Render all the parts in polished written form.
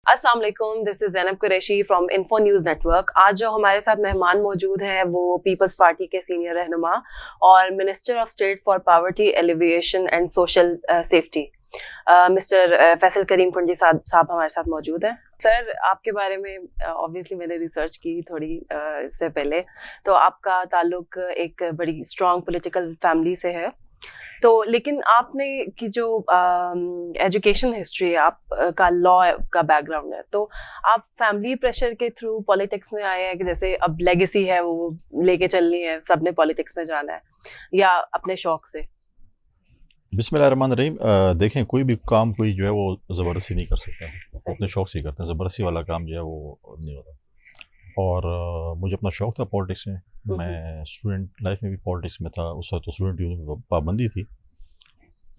अस्सलाम वालेकुम, this is Zainab Qureshi from info news network. आज जो हमारे साथ मेहमान मौजूद हैं वो पीपल्स पार्टी के सीनियर रहनुमा और minister of state for poverty alleviation and social safety mister Faisal Karim Kunji साहब हमारे साथ मौजूद हैं। सर, आपके बारे में ऑब्वियसली मैंने रिसर्च की थोड़ी इससे पहले, तो आपका ताल्लुक एक बड़ी स्ट्रॉन्ग पॉलिटिकल फैमिली से है। तो लेकिन आपने की जो एजुकेशन हिस्ट्री है, आप का लॉ का बैकग्राउंड है, तो आप फैमिली प्रेशर के थ्रू पॉलिटिक्स में आए हैं कि जैसे अब लेगेसी है वो लेके चलनी है, सबने पॉलिटिक्स में जाना है, या अपने शौक से? बिस्मिल्लाहिर्रहमानिर्रहीम। देखें, कोई भी काम कोई जो है वो ज़बरदस्ती नहीं कर सकता है, वो अपने शौक़ से ही करते हैं। ज़बरदस्ती वाला काम जो है वो नहीं होता। और मुझे अपना शौक़ था पॉलिटिक्स में। मैं स्टूडेंट लाइफ में भी पॉलिटिक्स में था। उस वक्त तो स्टूडेंट यूनियन में पाबंदी थी,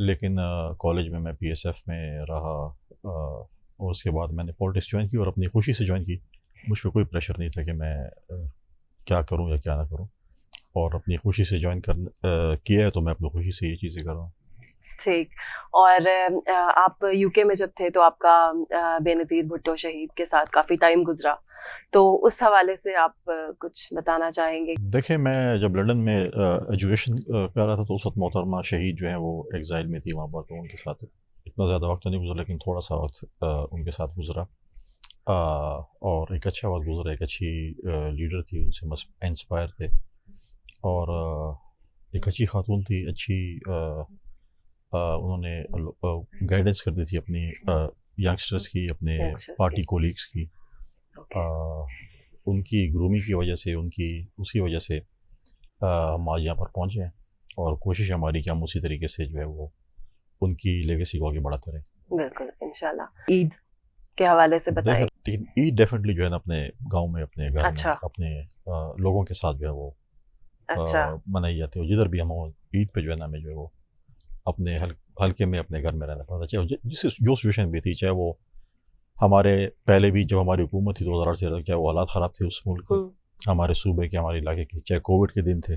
लेकिन कॉलेज में मैं PSF में रहा, और उसके बाद मैंने पॉलिटिक्स ज्वाइन की और अपनी खुशी से ज्वाइन की। मुझ पर कोई प्रेशर नहीं था कि मैं क्या करूँ या क्या ना करूँ, और अपनी खुशी से ज्वाइन किया है, तो मैं अपनी खुशी से ये चीज़ें कर रहा हूँ। ठीक। और आप यूके में जब थे तो आपका बेनज़ीर भुट्टो शहीद के साथ काफ़ी टाइम गुजरा, तो उस हवाले से आप कुछ बताना चाहेंगे? देखिए, मैं जब लंदन में एजुकेशन कर रहा था, तो उस वक्त मोहतरमा शहीद जो हैं वो एग्ज़ाइल में थी वहाँ पर, तो उनके साथ इतना ज़्यादा वक्त तो नहीं गुजरा, लेकिन थोड़ा सा वक्त उनके साथ गुजरा। और एक अच्छा वक्त गुजरा। एक अच्छी लीडर थी, उनसे इंस्पायर थे, और एक अच्छी खातून थी, अच्छी उन्होंने गाइडेंस करती थी अपनी यंगस्टर्स की, अपने पार्टी कोलीग्स की। उनकी ग्रूमिंग की वजह से, उसकी वजह से हम आज यहाँ पर पहुँचे हैं, और कोशिश हमारी कि हम उसी तरीके से जो है वो उनकी लेगेसी को आगे बढ़ाते रहें। बिल्कुल, इंशाल्लाह। ईद के हवाले से बताएं। ईद डेफिनेटली जो है ना, अपने गांव में, अपने घर अच्छा। में, अपने लोगों के साथ जो है वो अच्छा। मनाई जाती है। जिधर भी हम हो, ईद पे जो है ना, हमें जो है वो अपने हल्के में अपने घर में रहना पड़ता है। चाहे जो सिचुएशन भी थी, चाहे वो हमारे पहले भी जब हमारी हुकूमत थी 2008 से, चाहे वो हालात ख़राब थे उस मुल्क के, हमारे सूबे के, हमारे इलाके के, चाहे कोविड के दिन थे,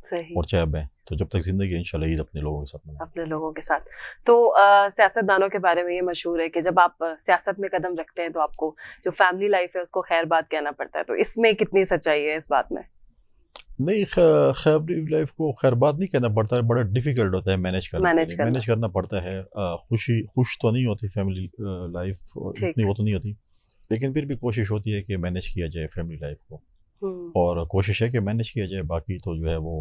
सही, और चाहे अब हैं, तो जब तक ज़िंदगी है, इंशाल्लाह ईद अपने लोगों के साथ मनाएं। अपने लोगों के साथ। तो सियासतदानों के बारे में ये मशहूर है कि जब आप सियासत में कदम रखते हैं तो आपको जो फैमिली लाइफ है उसको खैर बात कहना पड़ता है, तो इसमें कितनी सच्चाई है इस बात में? नहीं, खैर लाइफ को खैर बात नहीं कहना पड़ता है, बड़ा डिफ़िकल्ट होता है मैनेज करना पड़ता है। खुश तो नहीं होती फैमिली लाइफ, इतनी वो तो नहीं होती, लेकिन फिर भी कोशिश होती है कि मैनेज किया जाए फैमिली लाइफ को, और कोशिश है कि मैनेज किया जाए। बाकी तो जो है वो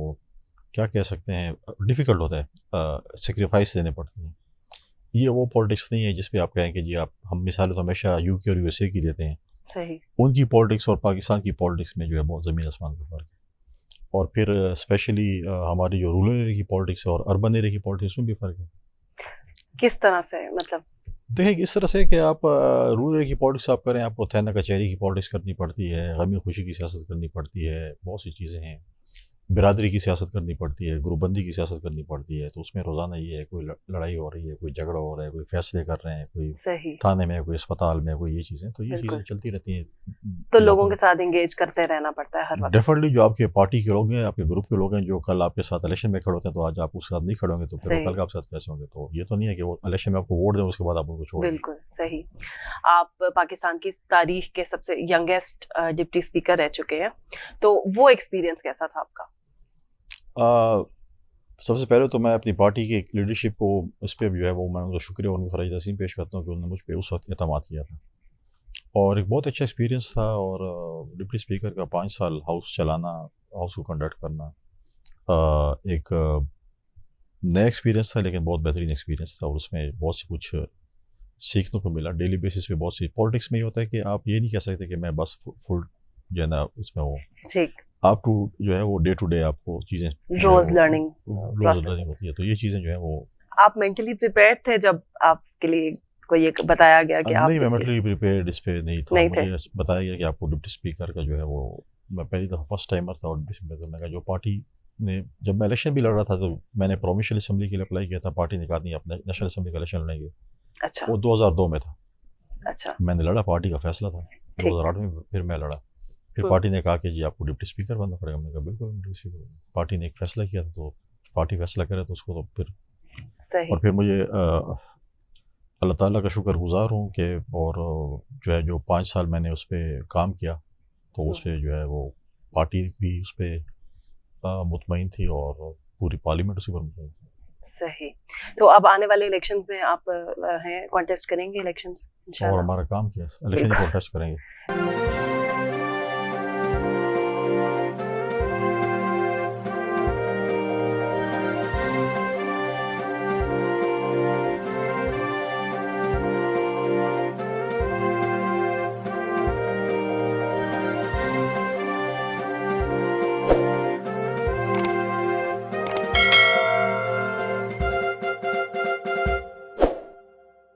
क्या कह सकते हैं, डिफ़िकल्ट होता है, सेक्रीफाइस देने पड़ते हैं। ये वो पॉलिटिक्स नहीं है जिस पे आप कहें कि जी हम मिसालें तो हमेशा UK और USA की देते हैं। सही। उनकी पॉलिटिक्स और पाकिस्तान की पॉलिटिक्स में जो है बहुत ज़मीन आसमान का फ़र्क है। और फिर स्पेशली हमारी जो रूरल एरिया की पॉलिटिक्स है और अर्बन एरिया की पॉलिटिक्स में भी फ़र्क है। किस तरह से, मतलब? देखिए, इस तरह से कि आप रूरल एरिया की पॉलिटिक्स आप करें, आपको थाना कचहरी की पॉलिटिक्स करनी पड़ती है, गमी खुशी की सियासत करनी पड़ती है, बहुत सी चीज़ें हैं, बिरादरी की सियासत करनी पड़ती है, ग्रुपबंदी की सियासत करनी पड़ती है। तो उसमें रोज़ाना ये है, कोई लड़ाई हो रही है, कोई झगड़ा हो रहा है, कोई फैसले कर रहे हैं, कोई सही। थाने में, कोई अस्पताल में, कोई ये चीज़ें, तो ये चीज़ें चलती रहती हैं। तो लोगों के साथ एंगेज करते रहना पड़ता है हर वक्त। डेफिनेटली जो आपके पार्टी के लोग हैं, आपके ग्रुप के लोग हैं, जो कल आपके साथ इलेक्शन में खड़े होते हैं, तो आज आप उसके साथ नहीं खड़े होंगे, तो फिर वो कल का आपके साथ कैसे होंगे? तो ये तो नहीं है कि वो इलेक्शन में आपको वोट दें, उसके बाद आप उनको छोड़ दें। बिल्कुल सही। आप पाकिस्तान की तारीख के सबसे यंगेस्ट डिप्टी स्पीकर रह चुके हैं, तो वो एक्सपीरियंस कैसा था आपका? सबसे पहले तो मैं अपनी पार्टी की लीडरशिप को इस पर जो है वो मैं उनका शुक्रिया और उनकी खराज तहसीन पेश करता हूँ कि उन्होंने मुझ पर उस वक्त एतमाद किया था, और एक बहुत अच्छा एक्सपीरियंस था। और डिप्टी स्पीकर का 5 साल हाउस चलाना, हाउस को कंडक्ट करना, एक नया एक्सपीरियंस था, लेकिन बहुत बेहतरीन एक्सपीरियंस था, और उसमें बहुत सी कुछ सीखने को मिला। डेली बेसिस पे बहुत सी पॉलिटिक्स में ये होता है कि आप ये नहीं कह सकते कि मैं बस फुल जो है ना इसमें हूँ। ठीक। आप टू जो है वो डे टू डे आपको चीज़ें रोज लर्निंग होती है, तो ये चीज़ें जो है वो। आप मेंटली प्रिपेयर्ड थे जब आपके लिए कोई ये बताया गया कि आप? नहीं, मैं मेंटली प्रिपेयर्ड इस पे नहीं था। नहीं मुझे बताया गया कि आपको डिप्टी स्पीकर का जो है वो, मैं पहली दफ़ा फर्स्ट टाइमर था, और डिप्टी स्पीकर का जो पार्टी ने, जब मैं इलेक्शन भी लड़ रहा था तो मैंने प्रोविंशियल असेंबली के लिए अप्लाई किया था, पार्टी ने कहा नहीं, अपने नेशनल असेंबली का इलेक्शन लड़ेंगे। अच्छा। वो 2002 में था। अच्छा। मैंने लड़ा, पार्टी का फैसला था। 2008 में फिर मैं लड़ा। फिर पार्टी ने कहा कि जी आपको डिप्टी स्पीकर बनना पड़ेगा। मैंने कहा बिल्कुल डिप्टी स्पीकर। पार्टी ने एक फैसला किया था, तो पार्टी फैसला करे तो उसको तो फिर सही। और फिर मुझे اللہ تعالیٰ کا شکر گزار ہوں کہ اور جو ہے جو 5 سال میں نے اس پہ کام کیا تو اس پہ جو ہے وہ پارٹی بھی اس پہ مطمئن تھی اور پوری پارلیمنٹ اسی پر مطمئن تھی. صحیح. تو اب آنے والے الیکشنز میں آپ ہیں کانٹیسٹ کریں گے الیکشنز اور انشاءاللہ؟ ہمارا کام کیا ہے الیکشن بالکل. کانٹیسٹ کریں گے.